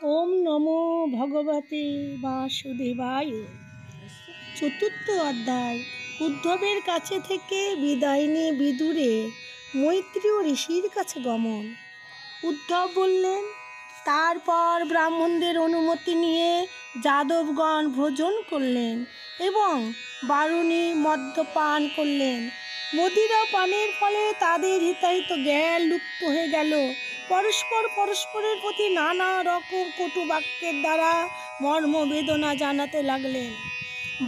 ओम नमो भगवते वासुदेवाय। चतुर्थ अध्याय। उद्धवेर काছে থেকে বিদায় নিয়ে বিদুরে মৈত্রেয় ঋষির কাছে গমন। উদ্ধব বললেন, তারপর ব্রাহ্মণদের অনুমতি নিয়ে যাদবগণ ভোজন করলেন এবং বারুণী মদ্যপান করলেন। মদিরা পানের ফলে তাদের হিতাহিত জ্ঞান লুপ্ত হয়ে গেল। পরস্পরের প্রতি নানা রকম কটু বাক্যের দ্বারা মর্ম বেদনা জানাতে লাগলেন।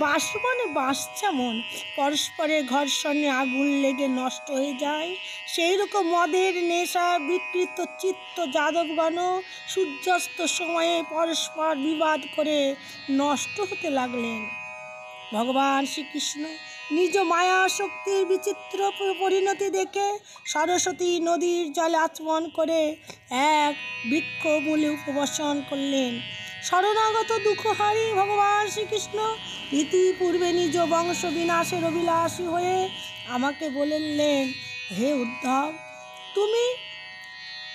বাষ্পনে বাঁশ যেমন পরস্পরের ঘর্ষণে আগুন লেগে নষ্ট হয়ে যায়, সেই রকম মদের নেশা বিকৃত চিত্ত যাদবগণ সূর্যাস্ত সময়ে পরস্পর বিবাদ করে নষ্ট হতে লাগলেন। ভগবান শ্রীকৃষ্ণ নিজ মায়া শক্তির বিচিত্র পরিণতি দেখে সরস্বতী নদীর জলে আচমন করে এক বৃক্ষ মূলে উপবসন করলেন। শরণাগত দুঃখহারী ভগবান শ্রীকৃষ্ণ ইতিপূর্বে নিজ বংশ বিনাশের অভিলাষী হয়ে আমাকে বললেন, হে উদ্ধব, তুমি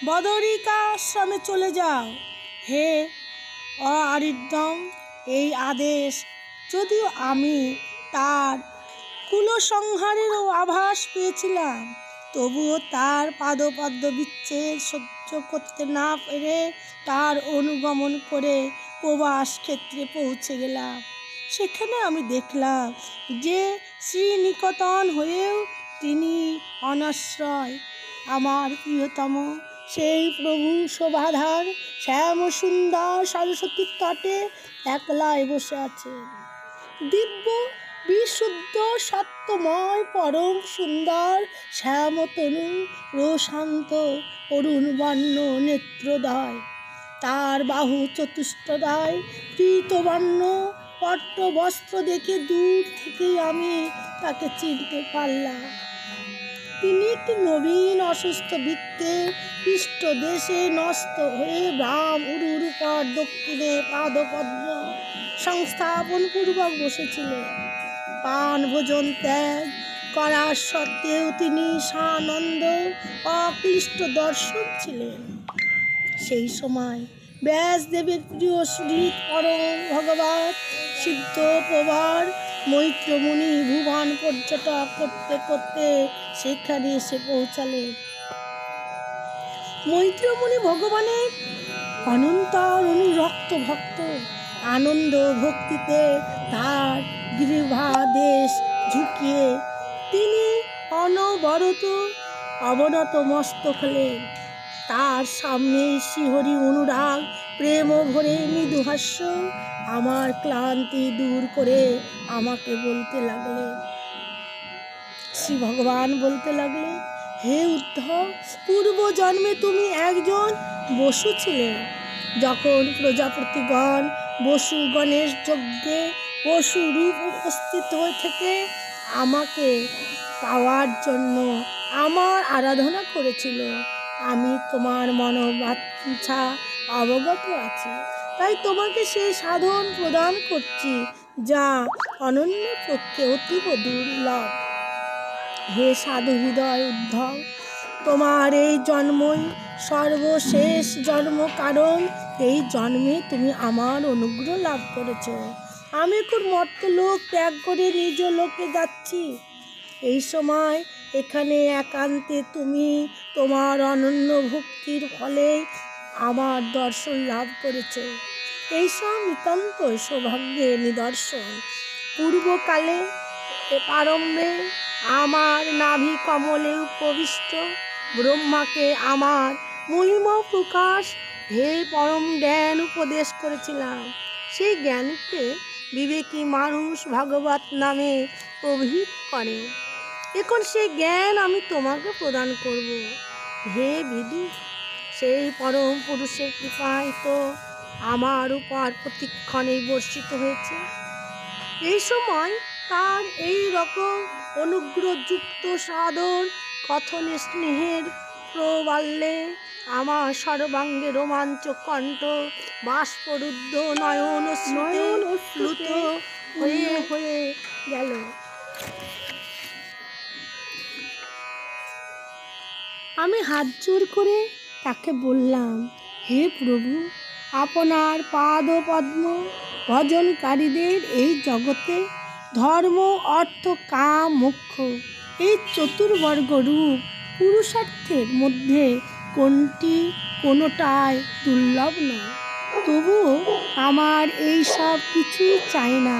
বদরিকাশ্রমে চলে যাও। হে অরিন্দম, এই আদেশ যদিও আমি তার কুলসংহারেরও আভাস পেয়েছিলাম, তবুও তার পাদপদ্ম বিচ্ছেদ সহ্য করতে না পেরে তার অনুগমন করে প্রবাস ক্ষেত্রে পৌঁছে গেলাম। সেখানে আমি দেখলাম যে শ্রীনিকেতন হয়েও তিনি অনাশ্রয়। আমার প্রিয়তম সেই প্রভু শোভাধার শ্যাম সুন্দর সরস্বতীর তটে একলাই বসে আছেন। দিব্য বিশুদ্ধ সত্যময় পরম সুন্দর শ্যামতনু রোশান্ত অরুণ বর্ণ নেত্রদয়, তার বাহু চতুষ্টদয় পীতবর্ণ পট্ট বস্ত্র দেখে দূর থেকেই আমি তাকে চিনতে পারলাম। তিনি একটি নবীন অসুস্থ বৃক্ষে পৃষ্ঠ দেশে নষ্ট হয়ে ব্রাহ্ম উরুর উপর দক্ষিণে পাদপদ্ম সংস্থাপন পূর্বক বসেছিলেন। পান ভোজন ত্যাগ করার সত্ত্বেও তিনি সানন্দ অক্লিষ্ট দর্শন ছিলেন। সেই সময় ব্যাসদেবের প্রিয় সুহৃদ পরম ভগবৎ সিদ্ধ প্রবার মৈত্র মুনি ভুবন পর্যটক করতে করতে সেখানে এসে পৌঁছালেন। মৈত্র মুনি ভগবানের অনন্তর অনুরক্ত ভক্ত। আনন্দ ভক্তিতে তার গৃহাদেশ ঝুঁকিয়ে তিনি অনবরত অবনত মস্তক হলেন। তার সামনে শ্রীহরি অনুরাগ প্রেম ভরে মৃদু হাস্য আমার ক্লান্তি দূর করে আমাকে বলতে লাগলেন। শ্রী ভগবান বলতে লাগলেন, হে উদ্ধব, পূর্ব জন্মে তুমি একজন বসু ছিলে। যখন প্রজাপতিগণ বসুগণের যজ্ঞে পশু রূপ উপস্থিত হয়ে থেকে আমাকে পাওয়ার জন্য আমার আরাধনা করেছিল, আমি তোমার মনোবাঞ্ছা অবগত আছি, তাই তোমাকে সেই সাধন প্রদান করছি যা অনন্য পক্ষে অতীব দুর্লভ। হে সাধু হৃদয় উদ্ধব, তোমার এই জন্মই সর্বশেষ জন্ম, কারণ এই জন্মে তুমি আমার অনুগ্রহ লাভ করেছ। আমি এখন মর্তলোক ত্যাগ করে নিজ লোকে যাচ্ছি। এই সময় এখানে একান্তে তুমি তোমার অনন্য ভক্তির ফলে আমার দর্শন লাভ করেছ। এইসব নিতান্ত সৌভাগ্যের নিদর্শন। পূর্বকালে প্রারম্ভে আমার নাভি কমলে উপবিষ্ট ব্রহ্মাকে আমার মহিমা প্রকাশ হে পরম জ্ঞান উপদেশ করেছিলাম। সেই জ্ঞানকে বিবেকী মানুষ ভগবত নামে অভিহিত করে। এখন সেই জ্ঞান আমি তোমাকে প্রদান করব। হে বিদু, সেই পরম পুরুষের কৃপায় তো আমার উপর প্রতিক্ষণে বর্ষিত হয়েছে। এই সময় তার এই রকম অনুগ্রহযুক্ত সাদর কথনে স্নেহের প্রবাল্যে আমার সর্বাঙ্গে রোমাঞ্চ কণ্ঠ বাষ্পরুদ্ধ নয়ন প্লুত হয়ে গেল। আমি হাত জোর করে তাকে বললাম, হে প্রভু, আপনার পাদ পদ্ম ভজনকারীদের এই জগতে ধর্ম অর্থ কাম মোক্ষ এই চতুর্বর্গ রূপ পুরুষার্থের মধ্যে কোনোটাই দুর্লভ নয়। তবুও আমার এই সব কিছুই চাই না।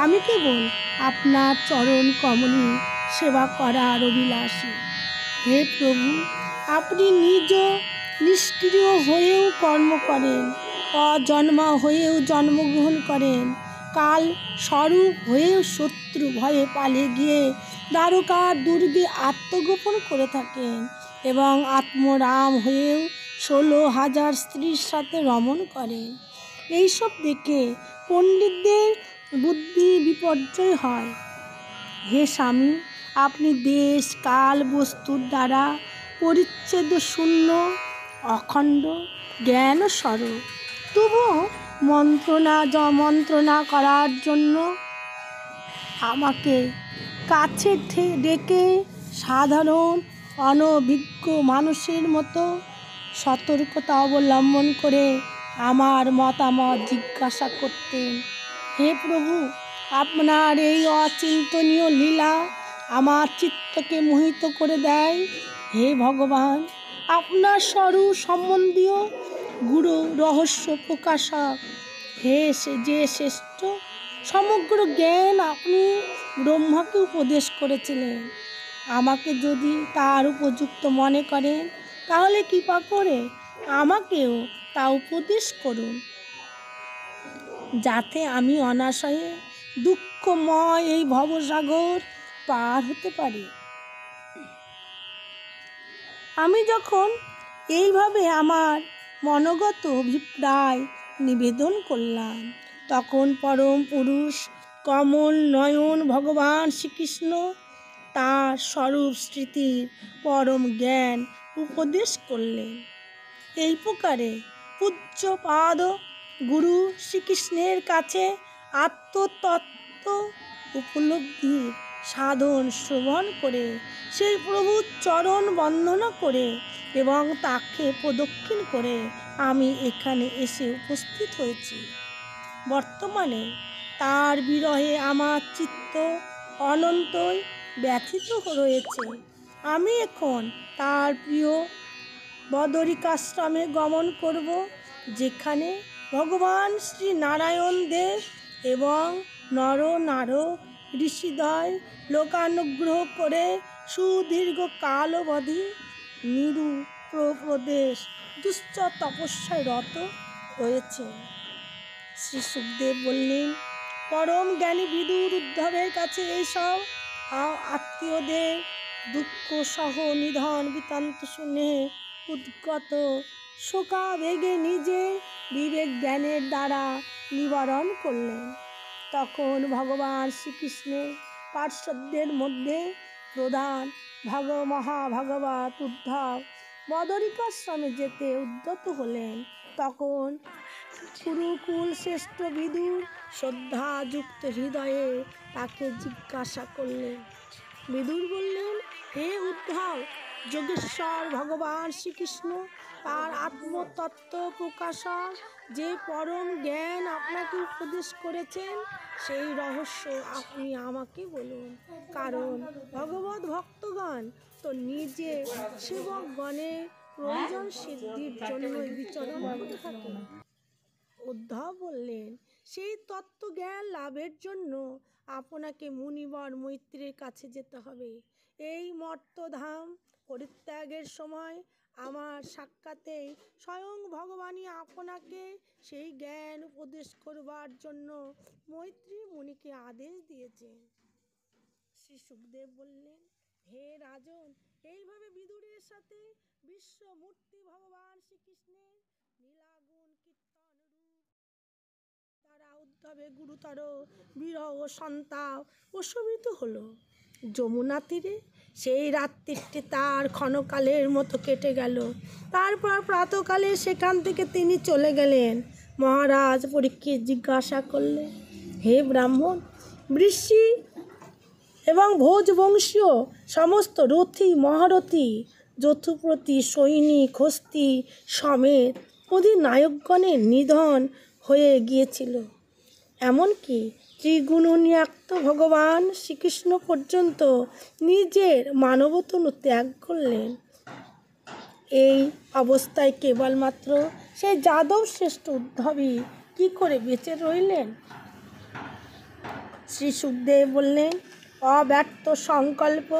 আমি কেবল আপনার চরণ কমলে সেবা করার অভিলাষী। হে প্রভু, আপনি নিজ নিষ্ক্রিয় হয়েও কর্ম করেন, অজন্মা হয়েও জন্মগ্রহণ করেন, কাল স্বরূপ হয়েও শত্রু ভয়ে পালিয়ে গিয়ে দ্বারকার দুর্গে আত্মগোপন করে থাকেন এবং আত্মরাম হয়েও 16,000 স্ত্রীর সাথে রমণ করেন। এইসব দেখে পণ্ডিতদের বুদ্ধি বিপর্যয় হয়। হে স্বামী, আপনি দেশ কাল বস্তুর দ্বারা পরিচ্ছেদ শূন্য অখণ্ড জ্ঞান স্বরূপ। তবুও মন্ত্রণা করার জন্য আমাকে কাছে ডেকে সাধারণ অনভিজ্ঞ মানুষের মতো সতর্কতা অবলম্বন করে আমার মতামত জিজ্ঞাসা করতেন। হে প্রভু, আপনার এই অচিন্তনীয় লীলা আমার চিত্তকে মোহিত করে দেয়। হে ভগবান, আপনার স্বরূপ সম্বন্ধীয় গুরু রহস্য প্রকাশক হে যে শ্রেষ্ঠ সমগ্র জ্ঞান আপনি ব্রহ্মাকে উপদেশ করেছিলেন। আমাকে যদি তার উপযুক্ত মনে করেন তাহলে কৃপা করে আমাকেও তা উপদেশ করুন, যাতে আমি অনাশয়ে দুঃখময় এই ভবসাগর পার হতে পারি। আমি যখন এইভাবে আমার মনোগত অভিপ্রায় নিবেদন করলাম, তখন পরম পুরুষ কমল নয়ন ভগবান শ্রীকৃষ্ণ তাঁর স্বরূপ স্মৃতির পরম জ্ঞান উপদেশ করলেন। এই প্রকারে পূজ্যপাদ গুরু শ্রীকৃষ্ণের কাছে আত্মতত্ত্ব উপলব্ধির সাধন শ্রবণ করে সেই প্রভুর চরণ বন্দনা করে এবং তাকে প্রদক্ষিণ করে আমি এখানে এসে উপস্থিত হয়েছি। বর্তমানে তার বিরহে আমার চিত্ত অনন্তই ব্যথিত রয়েছে। আমি এখন তার প্রিয় বদরিকাশ্রমে গমন করব, যেখানে ভগবান শ্রী নারায়ণ দেব এবং নরনারদ ঋষিদ্বয় লোকানুগ্রহ করে সুদীর্ঘ কাল অবধি নিরুপদেশ দুশ্চর তপস্যায় রত রয়েছে। শ্রী সুখদেব বললেন, পরম জ্ঞানী বিদুর উদ্ধবের কাছে এইসব আত্মীয়দের দুঃখ সহ নিধন বৃত্তান্ত শুনে উদ্গত শোকাবেগে নিজে বিবেক জ্ঞানের দ্বারা নিবারণ করলেন। তখন ভগবান শ্রীকৃষ্ণের পার্শ্বদের মধ্যে প্রধান মহাভাগবত উদ্ধব বদরিকাশ্রমে যেতে উদ্যত হলেন। তখন কুরুকুল শ্রেষ্ঠ বিদুর শ্রদ্ধাযুক্ত হৃদয়ে তাকে জিজ্ঞাসা করলেন। বিদুর বললেন, হে উদ্ধব, যোগেশ্বর ভগবান শ্রীকৃষ্ণ তার আত্মতত্ত্ব প্রকাশক যে পরম জ্ঞান আপনাকে উপদেশ করেছেন, সেই রহস্য আপনি আমাকে বলুন। কারণ ভগবত ভক্তগণ তো নিজে সেবকগণের প্রয়োজন সিদ্ধির জন্য বিচরণ করে থাকেন। উদ্ধব বললেন, সেই তত্ত্বজ্ঞান লাভের জন্য আপনাকে মুনিবর মৈত্রের কাছে যেতে হবে। এই মর্তধাম পরিত্যাগের সময় আমার সাক্ষাতেই স্বয়ং ভগবানই আপনাকে সেই জ্ঞান উপদেশ করবার জন্য মৈত্রী মুনিকে আদেশ দিয়েছেন। শ্রী সুখদেব বললেন, হে রাজন, এইভাবে বিদুরের সাথে বিশ্বমূর্তি ভগবান শ্রীকৃষ্ণের নীলাগুণ কীর্তন রূপ দ্বারা উদ্ধবে গুরুতর বিরহ সন্তাপ প্রশমিত হলো। যমুনা তীরে সেই রাত্রিটি তার ক্ষণকালের মতো কেটে গেল। তারপর প্রাতকালে সেখান থেকে তিনি চলে গেলেন। মহারাজ পরীক্ষিত জিজ্ঞাসা করলেন, হে ব্রাহ্মণ, বৃষ্ণি এবং ভোজবংশীয় সমস্ত রথী মহারথী যথুপ্রতি সৈনিক হস্তি সমেত অধিনায়কগণের নিধন হয়ে গিয়েছিল। এমনকি ত্রিগুণান্বিত ভগবান শ্রীকৃষ্ণ পর্যন্ত নিজের মানবতনু ত্যাগ করলেন। এই অবস্থায় কেবলমাত্র সেই যাদব শ্রেষ্ঠ উদ্ধবই কি করে বেঁচে রইলেন? শ্রী সুখদেব বললেন, অব্যক্ত সংকল্প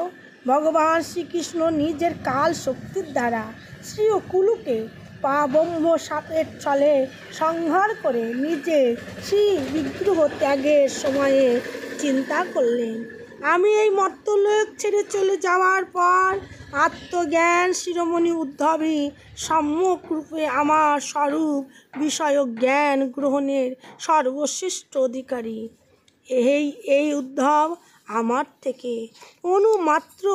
ভগবান শ্রীকৃষ্ণ নিজের কাল শক্তির দ্বারা শ্রী কুলুকে পাবম্ভ সাপের ছলে সংহার করে নিজের শ্রী বিগ্রহ ত্যাগের সময়ে চিন্তা করলেন, আমি এই মর্তলোক ছেড়ে চলে যাওয়ার পর আত্মজ্ঞান শিরোমণি উদ্ধবই সম্যক রূপে আমার স্বরূপ বিষয়ক জ্ঞান গ্রহণের সর্বশ্রেষ্ঠ অধিকারী। এই উদ্ধব আমার থেকে অনুমাত্র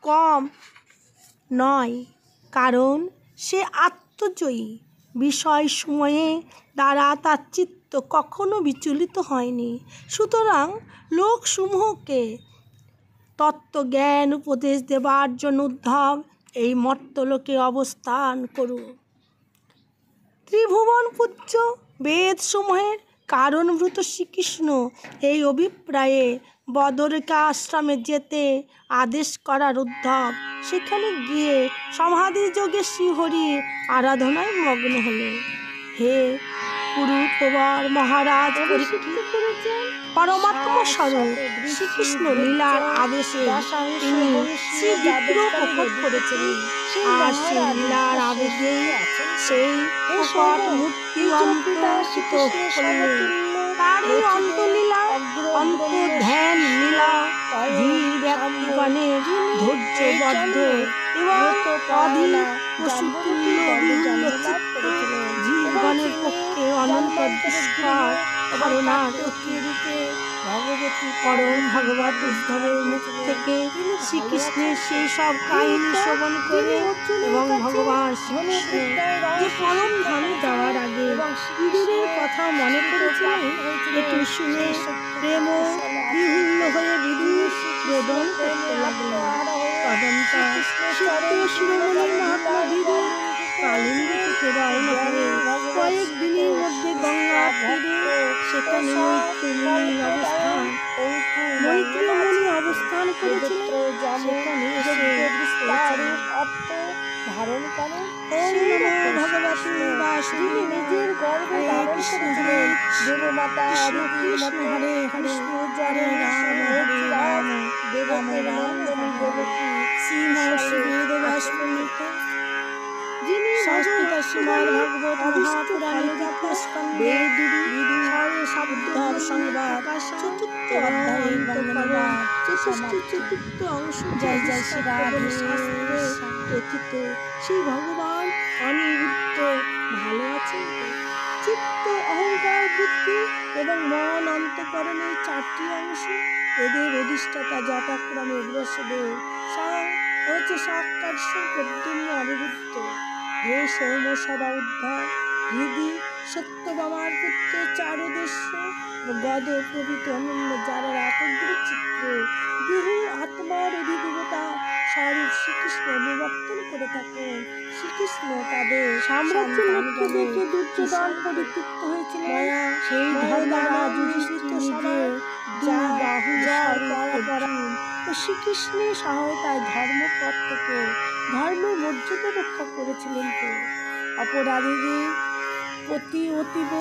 কম নয়, কারণ সে আত্মজয়ী বিষয় সময়ে দ্বারা তার চিত্ত কখনো বিচলিত হয়নি। সুতরাং লোকসমূহকে তত্ত্বজ্ঞান উপদেশ দেবার জন্য উদ্ধব এই মর্তলোকে অবস্থান করুন। ত্রিভুবন পূজ্য বেদসমূহের কারণভূত শ্রীকৃষ্ণ এই অভিপ্রায়ে বদরিকা আশ্রমে যেতে আদেশ করার উদ্ধব সেখানে গিয়ে সমাধিযোগে শ্রীহরির আরাধনায় মগ্ন হলেন। হে কুরুপ্রবর মহারাজ পরীক্ষিত, পরমাত্মা স্বরূপ শ্রীকৃষ্ণ লীলার আদেশে তিনি শ্রী বিগ্রহ প্রকট করেছিলেন, আর সেই লীলার আবেগে সেই প্রকট মূর্তি অন্তর্হিত করলেন। তার এই অন্তলীলা অন্তর্ধ্যান লীলা ধীর ব্যক্তিগণের ধৈর্যবদ্ধ এবং অধীর পশুতুল্য বিহুল্য চিত্ত জীবগণের পক্ষে অনন্ত দুষ্কর ধারণার পরম ভগবত উদ্ধবের মুখ থেকে শ্রীকৃষ্ণের সেই সব কাহিনী শ্রবণ করে এবং ভগবান শ্রীকৃষ্ণ যে পরম ধামে যাওয়ার আগে বিদুরের কথা মনে করেছিলেন, এটি শুনে প্রেম বিহুল্য হয়ে বিদুর রোদন করতে লাগলেন। তদন্তর সত্য শিরোমণি মহাত্মা বিদুর কালিন্দী থেকে রওনা হয়ে কয়েকদিনের মধ্যে গঙ্গা তীরে সেখানে মৈত্রী মুনি অবস্থান করেছিলেন। সেখানে অর্থ ধারণ করেন ভগবতী বাসুদেবী নিজের গর্ভে কৃষ্ণ দেবমাতা কৃষ্ণ হরে কৃষ্ণ হরে রাম হরে রাম দেবকী নন্দনী দেবকী শ্রী মহর্ষি বেদব্যাস পণ্ডিত, যিনি সংস্কৃত শ্রীমদ্ ভাগবত মহাপুরাণে স্কন্ধে শব্দ সংবাদ চতুর্থ অধ্যায়ের বর্ণনা চতুর্থ অংশ জয় জয় শ্রী রাধে শাস্ত্রে কথিত সেই ভগবান অনিরুদ্ধ ভালো আছেন। চিত্ত, অহংকার, বুদ্ধি এবং মন অন্তঃকরণের চারটি অংশ, এদের অধিষ্ঠাতা যথাক্রমে বসুদেব হচ্ছে সাক্ষাৎ প্রদ্যুম্ন অনিরুদ্ধ। হে সৌম সভা উদ্ধব, হৃদি সত্যভামার পুত্র চারুদেশ্য গদ প্রভৃতি অনন্য যারা একগ্র চিত্র দেহ আত্মার অধিদেবতা স্বরূপ শ্রীকৃষ্ণ বিবর্তন করে থাকেন। শ্রীকৃষ্ণ তাদের সাম্রাজ্য লক্ষ্য দেখে দুর্যোধন পরিতৃপ্ত হয়েছিলেন। সেই ধর্মরা যুধিষ্ঠির নিজে বাহু ও শ্রীকৃষ্ণের সহায়তায় ধর্মপথ থেকে ধর্মের মর্যাদা রক্ষা করেছিলেন। তো অপরাধীদের প্রতি অতীব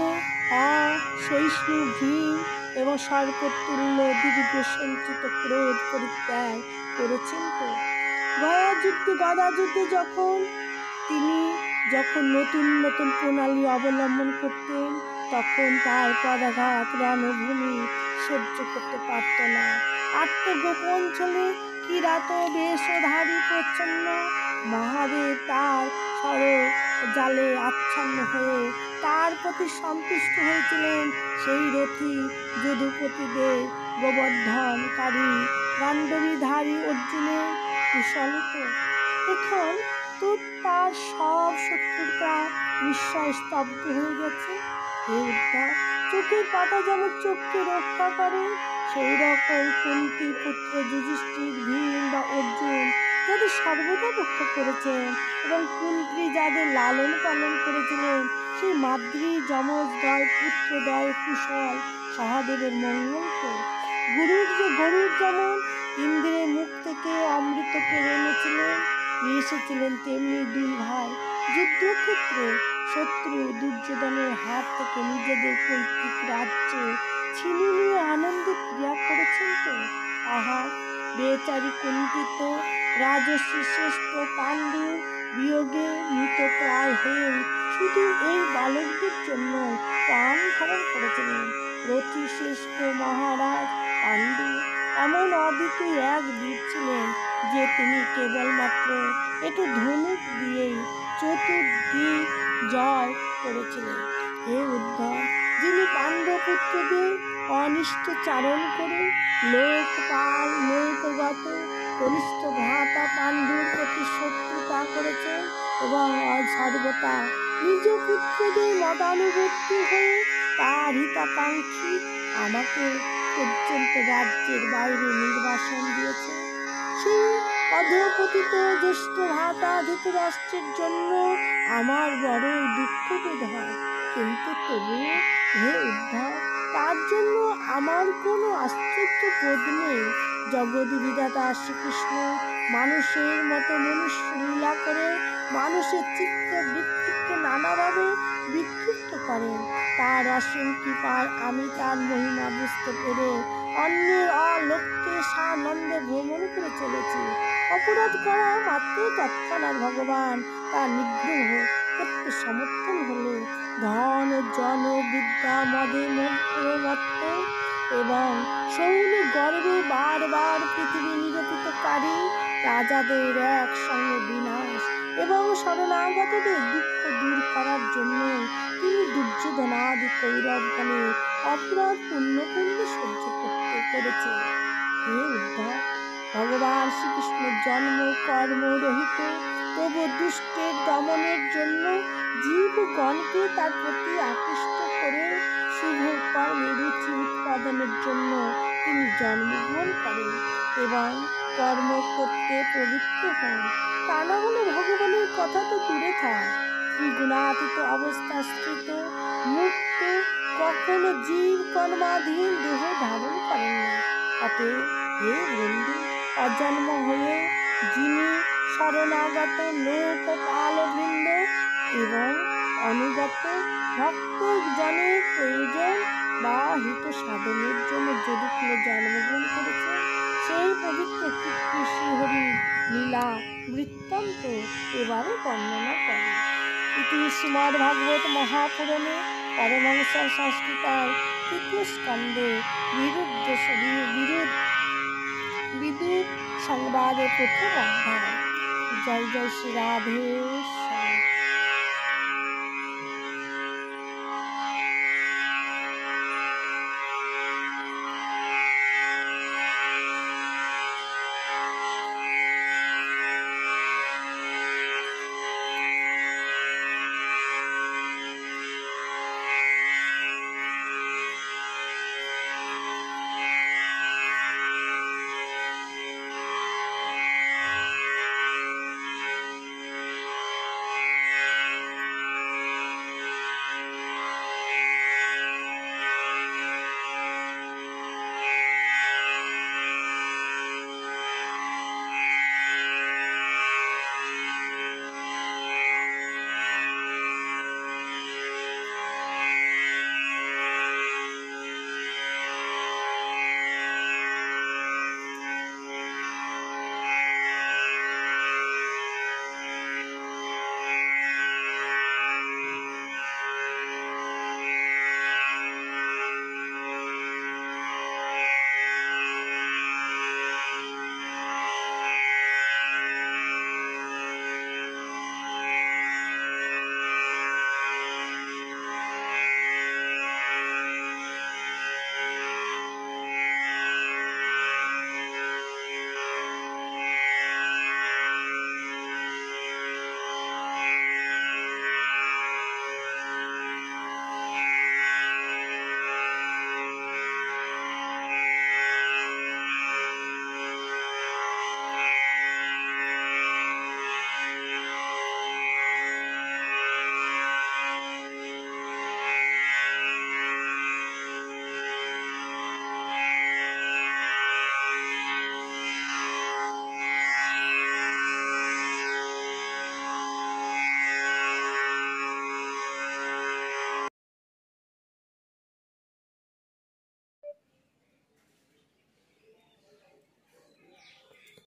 অসহিষ্ণু ভীম এবং সর্পতুল্য দীর্ঘ সঞ্চিত ক্রোধ পরিত্যাগ করেছেন। তো গদাযুদ্ধে তিনি যখন নতুন নতুন প্রণালী অবলম্বন করতেন, তখন তার পদাঘাত রণভূমি সহ্য করতে পারত না। আত্মগোপন ছেলে কিরাত বেশধারী প্রচ্ছন্ন মহাদেব তার জালে আচ্ছন্ন হয়ে তার প্রতি সন্তুষ্ট হয়েছিলেন। সেই রথী যদুপতিদের গোবর্ধনকারী গান্ডবীধারী অর্জুনের কুশলিত। এখন তো তার সব শত্রুতা নিশ্চয় স্তব্ধ হয়ে গেছে। হে উদ্ধব, চোখের পাতা যেমন চোখকে রক্ষা করে, সেই রকম কুন্তী পুত্র যুধিষ্ঠির, ভীম বা অর্জুন যাদের সর্বদা রক্ষা করেছেন এবং কুন্ত্রী যাদের লালন পালন করেছিলেন, সেই মাদ্রী যমজদ্বয় পুত্রদ্বয় কুশল সহদেবের মঙ্গল তো। গরুর যেমন ইন্দ্রের মুখ থেকে অমৃত কেড়ে নিয়ে এসেছিলেন, তেমনি দুই ভাই যুদ্ধক্ষেত্রে শত্রু দুর্যোধনের হাত থেকে নিজেদের পৈতৃক রাজ্য ছিনিয়ে নিয়ে আনন্দে ক্রিয়া করেছেন তো। আহা, বেচারি কুন্ঠিত রাজর্ষি শ্রেষ্ঠ পাণ্ডুর বিয়োগে মৃতপ্রায় হয়ে শুধু এই বালকদের জন্য প্রাণ ধারণ করেছিলেন। রথি শ্রেষ্ঠ মহারাজ পাণ্ডু এমন অদ্বিতীয় এক বীর ছিলেন যে তিনি কেবলমাত্র একটু ধনুক দিয়েই চতুর্দিক জয় করেছিলেন। হে উদ্ধব, যিনি পাণ্ডবপুত্রদের অনিষ্ট চারণ করে লোকগত কনিষ্ঠ ভ্রাতা পাণ্ডুর প্রতি শত্রুতা করেছেন এবং সর্বদা নিজ পুত্রদের মতানুবর্তী হয়ে তার হিতাকাঙ্ক্ষী আমাকে পর্যন্ত রাজ্যের বাইরে নির্বাসন দিয়েছে, সেই অধঃপতিত জ্যেষ্ঠ ভ্রাতা ধৃতরাষ্ট্রের জন্য আমার বড়ই দুঃখ বোধ হয়। কিন্তু তবুও হে উদ্ধব, তার জন্য আমার কোনো আশ্চর্য বোধ নেই। জগৎ বিধাতা শ্রীকৃষ্ণ মানুষের মতো মনুষ্য লীলা করে মানুষের চিত্ত বৃত্তিকে নানাভাবে বিক্ষিপ্ত করেন। তার অসীম কৃপায় আমি তার মহিমা বুঝতে পেরে অন্যের অলক্ষ্যে সানন্দে ভ্রমণ করে চলেছি। অপরাধ করা মাত্র তৎক্ষণাৎ ভগবান তার নিগ্রহ করতে সমর্থন হলে ধন জন বিদ্যা মদে মত্ত এবং সৌল গর্বে বারবার পৃথিবী নিরূপিতকারী রাজাদের একসঙ্গে বিনাশ এবং শরণাগতদের দুঃখ দূর করার জন্য তিনি দুর্যোধনাদি কৌরবগণের অপরাধ পুণ্য সহ্য করতে করেছেন। হে উদ্ধব, ভগবান শ্রীকৃষ্ণের জন্ম কর্ম রহিত তবু দুষ্টের দমনের জন্য জীবগণকে তার প্রতি আকৃষ্ট করে শুভ কর্মে রুচি উৎপাদনের জন্য তিনি জন্মগ্রহণ করেন এবং কর্ম করতে পবিত্র হন। তা না হলে ভগবানের কথা তো দূরে থাক, ত্রিগুণাতীত অবস্থাস্থিত মুক্ত কখনো জীব কর্মাধীন দেহ ধারণ করেন না। অতএব হে বন্ধু, অজন্ম হয়ে যিনি শরণাগত লোকপালবৃন্দ এবং অনুগত ভক্তজনের প্রয়োজন বা হিত সাধনের জন্য যদুকুলে জন্মগ্রহণ করেছে, সেই পবিত্র কীর্তি শ্রীহরির লীলা বৃত্তান্ত এবারে বর্ণনা করে। ইতি শ্রীমদ্ ভাগবত মহাপুরাণে পরমহংস সংস্কৃতায় তৃতীয় স্কন্ধে বিদুর সংবাদে প্রথম অধ্যায়। জয় জয় শ্রী রাধে।